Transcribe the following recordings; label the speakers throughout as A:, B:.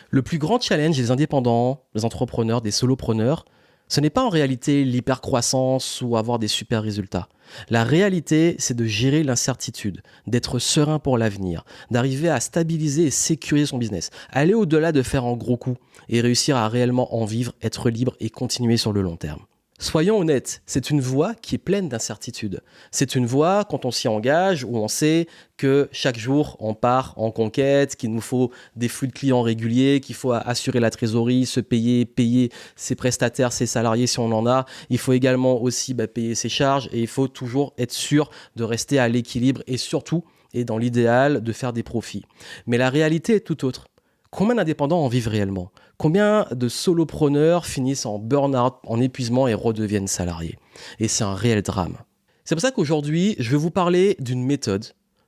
A: Le plus grand challenge des indépendants, des entrepreneurs, des solopreneurs, ce n'est pas en réalité l'hypercroissance ou avoir des super résultats. La réalité, c'est de gérer l'incertitude, d'être serein pour l'avenir, d'arriver à stabiliser et sécuriser son business, aller au-delà de faire un gros coup et réussir à réellement en vivre, être libre et continuer sur le long terme. Soyons honnêtes, c'est une voie qui est pleine d'incertitudes. C'est une voie, quand on s'y engage, où on sait que chaque jour, on part en conquête, qu'il nous faut des flux de clients réguliers, qu'il faut assurer la trésorerie, se payer ses prestataires, ses salariés si on en a. Il faut également aussi payer ses charges et il faut toujours être sûr de rester à l'équilibre et surtout, et dans l'idéal, de faire des profits. Mais la réalité est tout autre. Combien d'indépendants en vivent réellement? Combien de solopreneurs finissent en burn-out, en épuisement et redeviennent salariés? Et c'est un réel drame. C'est pour ça qu'aujourd'hui, je vais vous parler d'une méthode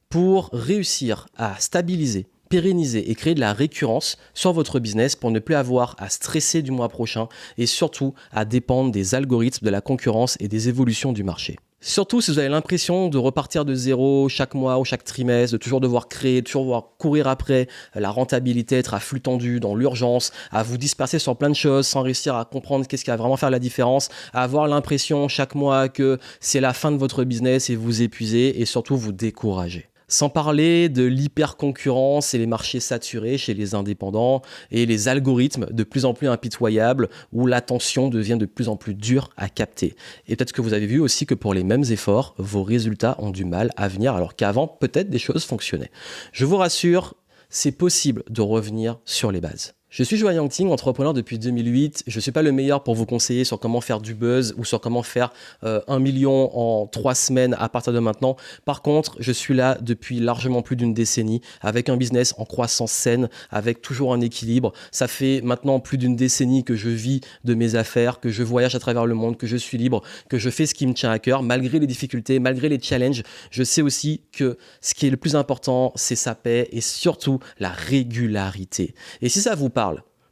A: pour réussir à stabiliser, pérenniser et créer de la récurrence sur votre business pour ne plus avoir à stresser du mois prochain et surtout à dépendre des algorithmes, de la concurrence et des évolutions du marché. Surtout si vous avez l'impression de repartir de zéro chaque mois ou chaque trimestre, de toujours devoir créer, de toujours devoir courir après la rentabilité, être à flux tendu, dans l'urgence, à vous disperser sur plein de choses sans réussir à comprendre qu'est-ce qui va vraiment faire la différence, à avoir l'impression chaque mois que c'est la fin de votre business et vous épuisez et surtout vous décourager. Sans parler de l'hyper-concurrence et les marchés saturés chez les indépendants et les algorithmes de plus en plus impitoyables où l'attention devient de plus en plus dure à capter. Et peut-être que vous avez vu aussi que pour les mêmes efforts, vos résultats ont du mal à venir alors qu'avant, peut-être des choses fonctionnaient. Je vous rassure, c'est possible de revenir sur les bases. Je suis Joanne Yangting, entrepreneur depuis 2008. Je ne suis pas le meilleur pour vous conseiller sur comment faire du buzz ou sur comment faire 1 million en 3 semaines à partir de maintenant. Par contre, je suis là depuis largement plus d'une décennie avec un business en croissance saine, avec toujours un équilibre. Ça fait maintenant plus d'une décennie que je vis de mes affaires, que je voyage à travers le monde, que je suis libre, que je fais ce qui me tient à cœur. Malgré les difficultés, malgré les challenges, je sais aussi que ce qui est le plus important, c'est sa paix et surtout la régularité. Et si ça vous parle,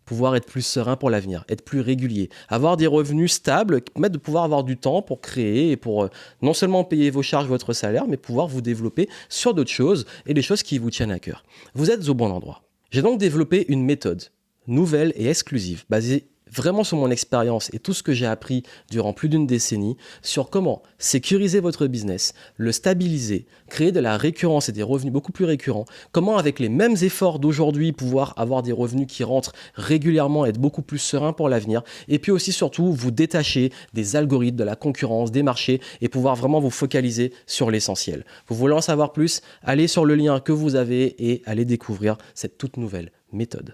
A: pouvoir être plus serein pour l'avenir, être plus régulier, avoir des revenus stables qui permettent de pouvoir avoir du temps pour créer et pour non seulement payer vos charges, votre salaire, mais pouvoir vous développer sur d'autres choses et les choses qui vous tiennent à cœur. Vous êtes au bon endroit. J'ai donc développé une méthode nouvelle et exclusive basée vraiment sur mon expérience et tout ce que j'ai appris durant plus d'une décennie sur comment sécuriser votre business, le stabiliser, créer de la récurrence et des revenus beaucoup plus récurrents, comment avec les mêmes efforts d'aujourd'hui pouvoir avoir des revenus qui rentrent régulièrement, être beaucoup plus serein pour l'avenir et puis aussi surtout vous détacher des algorithmes, de la concurrence, des marchés et pouvoir vraiment vous focaliser sur l'essentiel. Vous voulez en savoir plus? Allez sur le lien que vous avez et allez découvrir cette toute nouvelle méthode.